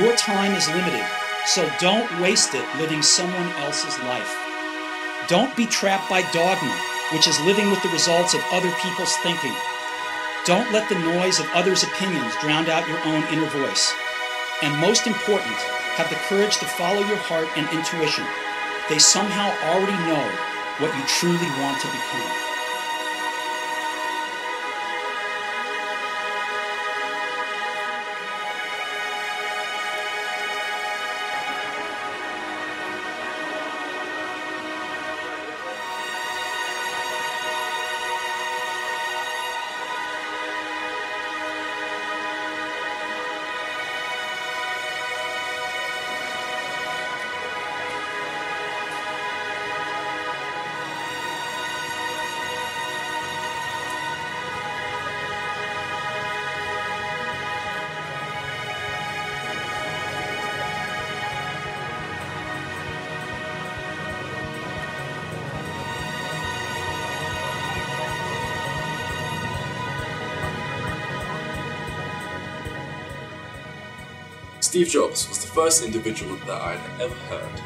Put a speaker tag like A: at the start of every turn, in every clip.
A: Your time is limited, so don't waste it living someone else's life. Don't be trapped by dogma, which is living with the results of other people's thinking. Don't let the noise of others' opinions drown out your own inner voice. And most important, have the courage to follow your heart and intuition. They somehow already know what you truly want to become.
B: Steve Jobs was the first individual that I'd ever heard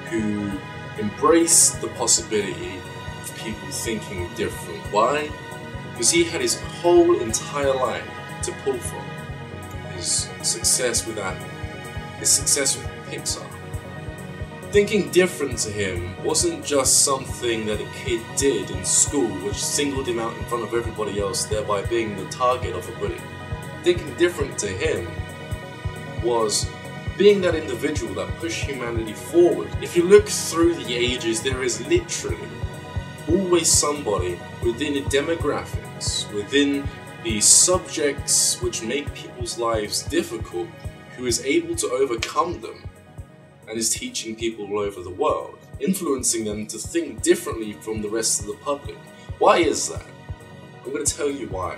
B: who embraced the possibility of people thinking different. Why? Because he had his whole entire life to pull from. His success with Apple, his success with Pixar. Thinking different to him wasn't just something that a kid did in school which singled him out in front of everybody else, thereby being the target of a bully. Thinking different to him was being that individual that pushed humanity forward. If you look through the ages, there is literally always somebody within the demographics, within the subjects which make people's lives difficult, who is able to overcome them and is teaching people all over the world, influencing them to think differently from the rest of the public. Why is that? I'm going to tell you why,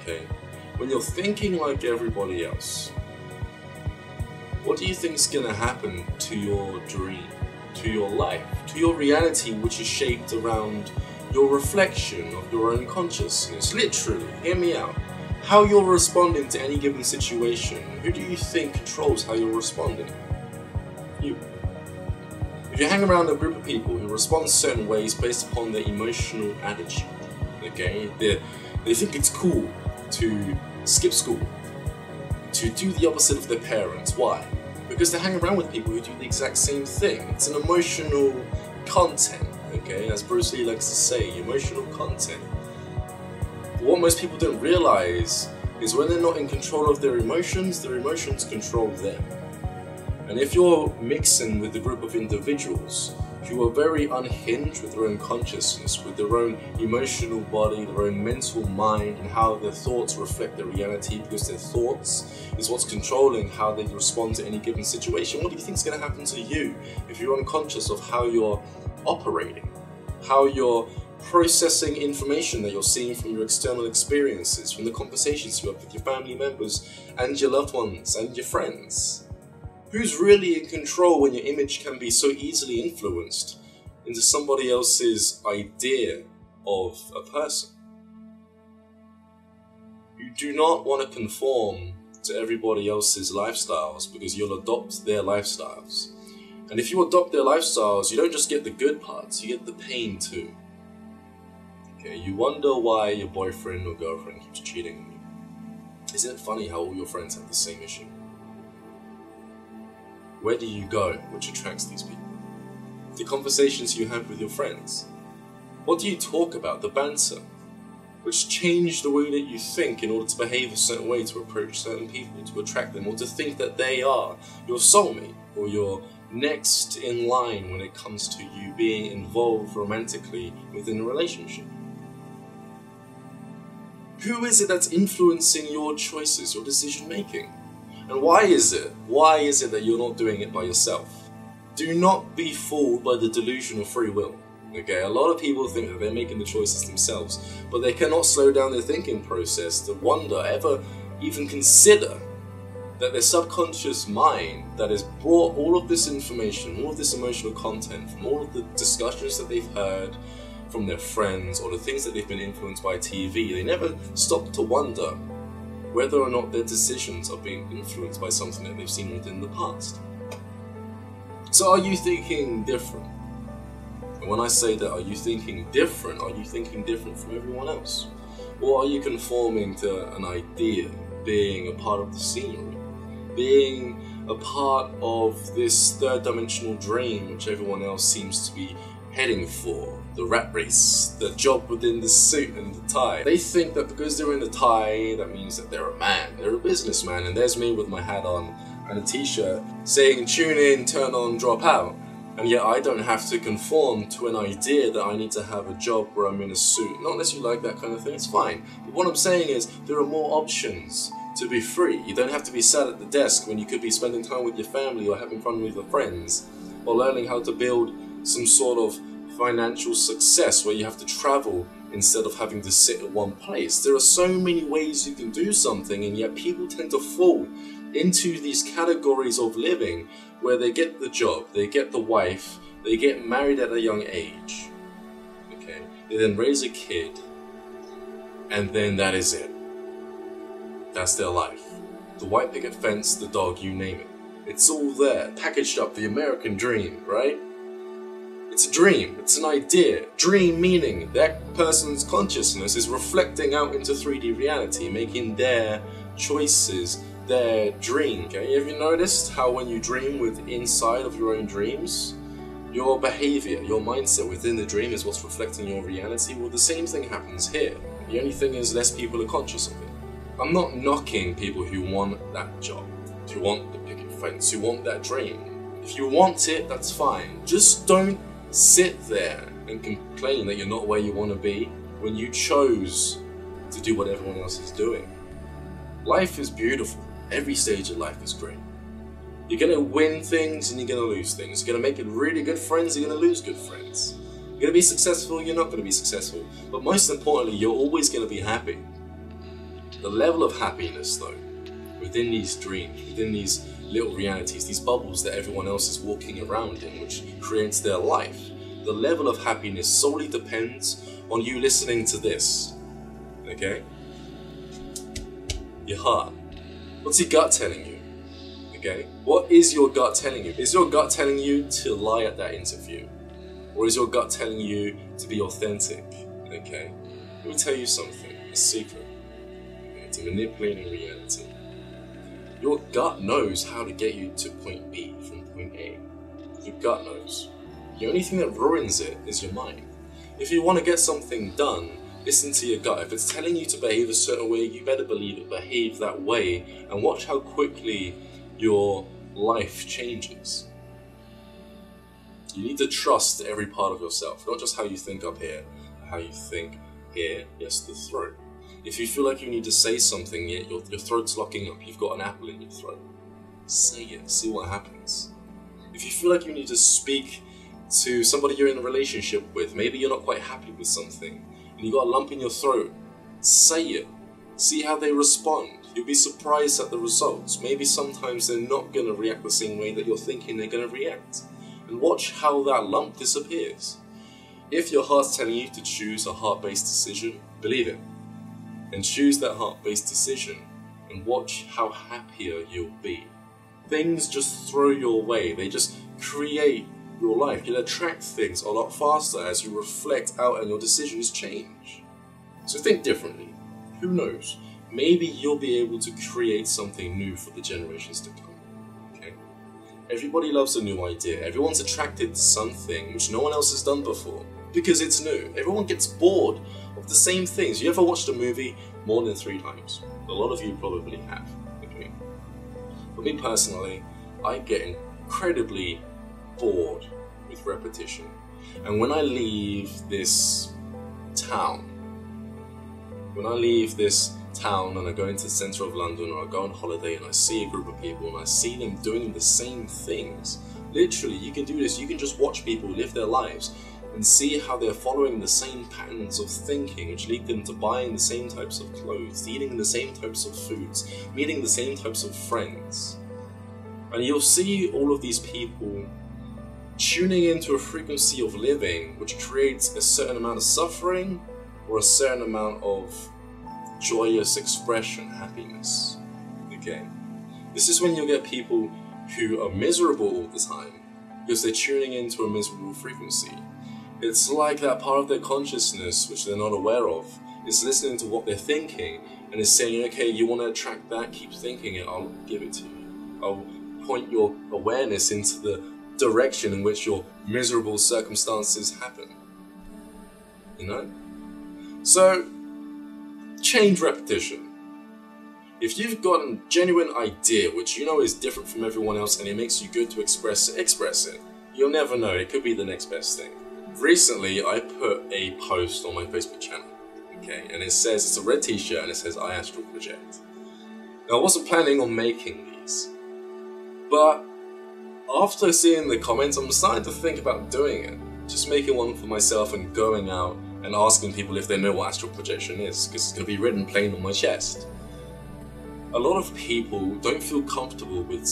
B: okay? When you're thinking like everybody else, what do you think is going to happen to your dream, to your life, to your reality, which is shaped around your reflection of your own consciousness? Literally, hear me out. How you're responding to any given situation, who do you think controls how you're responding? You. If you hang around a group of people who respond certain ways based upon their emotional attitude, okay, they think it's cool to skip school, to do the opposite of their parents. Why? Because they hang around with people who do the exact same thing. It's an emotional content, okay? As Bruce Lee likes to say, emotional content. But what most people don't realize is when they're not in control of their emotions control them. And if you're mixing with a group of individuals who are very unhinged with their own consciousness, with their own emotional body, their own mental mind, and how their thoughts reflect their reality, because their thoughts is what's controlling how they respond to any given situation, what do you think is going to happen to you if you're unconscious of how you're operating, how you're processing information that you're seeing from your external experiences, from the conversations you have with your family members and your loved ones and your friends? Who's really in control when your image can be so easily influenced into somebody else's idea of a person? You do not want to conform to everybody else's lifestyles because you'll adopt their lifestyles. And if you adopt their lifestyles, you don't just get the good parts, you get the pain too. Okay, you wonder why your boyfriend or girlfriend keeps cheating on you. Isn't it funny how all your friends have the same issue? Where do you go which attracts these people? The conversations you have with your friends. What do you talk about? The banter, which change the way that you think in order to behave a certain way, to approach certain people, to attract them, or to think that they are your soulmate or your next in line when it comes to you being involved romantically within a relationship. Who is it that's influencing your choices, your decision making? And why is it that you're not doing it by yourself? Do not be fooled by the delusion of free will. Okay, a lot of people think that they're making the choices themselves, but they cannot slow down their thinking process to wonder, ever even consider that their subconscious mind that has brought all of this information, all of this emotional content from all of the discussions that they've heard from their friends or the things that they've been influenced by TV, they never stop to wonder, whether or not their decisions are being influenced by something that they've seen within the past. So are you thinking different? And when I say that, are you thinking different from everyone else? Or are you conforming to an idea, being a part of the scenery, being a part of this third dimensional dream which everyone else seems to be heading for? The rat race, the job within the suit and the tie. They think that because they're in the tie, that means that they're a man, they're a businessman, and there's me with my hat on and a t-shirt saying tune in, turn on, drop out. And yet I don't have to conform to an idea that I need to have a job where I'm in a suit. Not unless you like that kind of thing, it's fine. But what I'm saying is there are more options to be free. You don't have to be sat at the desk when you could be spending time with your family or having fun with your friends, or learning how to build some sort of financial success where you have to travel instead of having to sit at one place. There are so many ways you can do something, and yet people tend to fall into these categories of living where they get the job, they get the wife, they get married at a young age, okay? They then raise a kid, and then that is it. That's their life. The white picket fence, the dog, you name it. It's all there, packaged up, the American dream, right? It's a dream, it's an idea. Dream meaning that person's consciousness is reflecting out into 3D reality, making their choices their dream. Okay, have you noticed how when you dream with inside of your own dreams, your behavior, your mindset within the dream is what's reflecting your reality? Well, the same thing happens here. The only thing is less people are conscious of it. I'm not knocking people who want that job, who want the picket fence, who want that dream. If you want it, that's fine. Just don't sit there and complain that you're not where you want to be when you chose to do what everyone else is doing. Life is beautiful. Every stage of life is great. You're going to win things and you're going to lose things. You're going to make really good friends, you're going to lose good friends. You're going to be successful, you're not going to be successful. But most importantly, you're always going to be happy. The level of happiness, though, within these dreams, within these little realities, these bubbles that everyone else is walking around in, which creates their life, the level of happiness solely depends on you listening to this, okay? Your heart. What's your gut telling you? Okay? What is your gut telling you? Is your gut telling you to lie at that interview? Or is your gut telling you to be authentic? Okay? Let me tell you something, a secret. Okay? To manipulating reality. Your gut knows how to get you to point B from point A. Your gut knows. The only thing that ruins it is your mind. If you want to get something done, listen to your gut. If it's telling you to behave a certain way, you better believe it, behave that way, and watch how quickly your life changes. You need to trust every part of yourself, not just how you think up here, how you think here, yes, the throat. If you feel like you need to say something, yet your throat's locking up, you've got an apple in your throat, say it, see what happens. If you feel like you need to speak to somebody you're in a relationship with, maybe you're not quite happy with something, and you got a lump in your throat, say it. See how they respond. You'll be surprised at the results. Maybe sometimes they're not going to react the same way that you're thinking they're going to react. And watch how that lump disappears. If your heart's telling you to choose a heart-based decision, believe it. And choose that heart-based decision, and watch how happier you'll be. Things just throw your way. They just create your life. You'll attract things a lot faster as you reflect out and your decisions change. So think differently. Who knows? Maybe you'll be able to create something new for the generations to come. Okay? Everybody loves a new idea. Everyone's attracted to something which no one else has done before because it's new. Everyone gets bored of the same things. You ever watched a movie more than 3 times? A lot of you probably have. Okay? For me personally, I get incredibly bored with repetition. And when I leave this town, and I go into the centre of London, or I go on holiday and I see a group of people and I see them doing the same things, literally, you can do this, you can just watch people live their lives and see how they're following the same patterns of thinking which lead them to buying the same types of clothes, eating the same types of foods, meeting the same types of friends. And you'll see all of these people tuning into a frequency of living which creates a certain amount of suffering or a certain amount of joyous expression, happiness. Okay? This is when you'll get people who are miserable all the time because they're tuning into a miserable frequency. It's like that part of their consciousness which they're not aware of is listening to what they're thinking and is saying, okay, you want to attract that, keep thinking it, I'll give it to you. I'll point your awareness into the direction in which your miserable circumstances happen. You know? So, change repetition. If you've got a genuine idea which you know is different from everyone else and it makes you good to express it. You'll never know, it could be the next best thing. Recently, I put a post on my Facebook channel, okay, and it says, it's a red t-shirt and it says, I astral project. Now, I wasn't planning on making these, but after seeing the comments, I'm starting to think about doing it. Just making one for myself and going out and asking people if they know what astral projection is, because it's going to be written plain on my chest. A lot of people don't feel comfortable with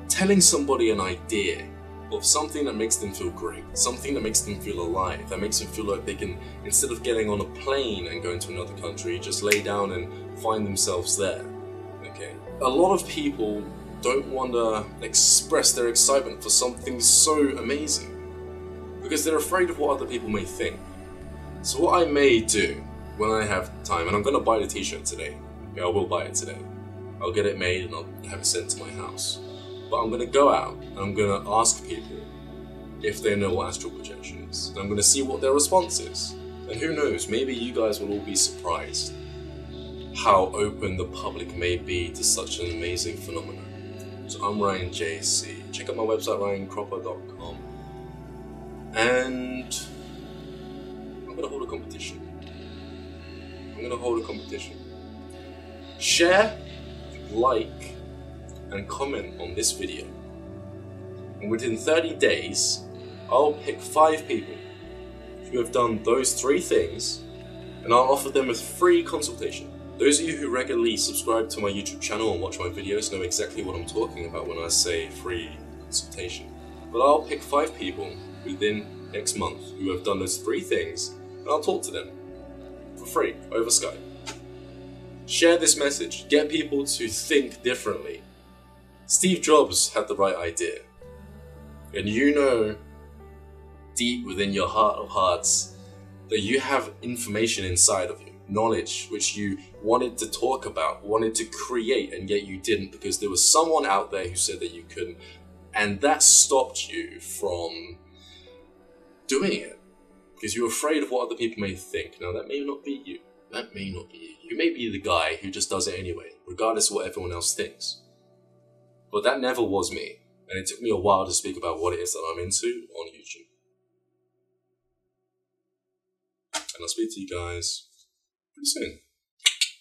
B: telling somebody an idea of something that makes them feel great, something that makes them feel alive, that makes them feel like they can, instead of getting on a plane and going to another country, just lay down and find themselves there. Okay? A lot of people don't want to express their excitement for something so amazing because they're afraid of what other people may think. So what I may do when I have time, and I'm going to buy the t-shirt today. Okay, I will buy it today. I'll get it made and I'll have it sent to my house. But I'm going to go out and I'm going to ask people if they know what astral projection is. And I'm going to see what their response is. And who knows, maybe you guys will all be surprised how open the public may be to such an amazing phenomenon. So I'm Ryan JC. Check out my website, ryancropper.com. And I'm going to hold a competition. Share, like, and comment on this video. And within 30 days, I'll pick 5 people who have done those 3 things, and I'll offer them a free consultation. Those of you who regularly subscribe to my YouTube channel and watch my videos know exactly what I'm talking about when I say free consultation. But I'll pick 5 people within next month who have done those 3 things, and I'll talk to them for free over Skype. Share this message. Get people to think differently. Steve Jobs had the right idea. And you know deep within your heart of hearts that you have information inside of you, knowledge which you wanted to talk about, wanted to create, and yet you didn't because there was someone out there who said that you couldn't. And that stopped you from doing it because you were afraid of what other people may think. Now that may not be you. That may not be you. You may be the guy who just does it anyway, regardless of what everyone else thinks. But that never was me, and it took me a while to speak about what it is that I'm into on YouTube. And I'll speak to you guys pretty soon.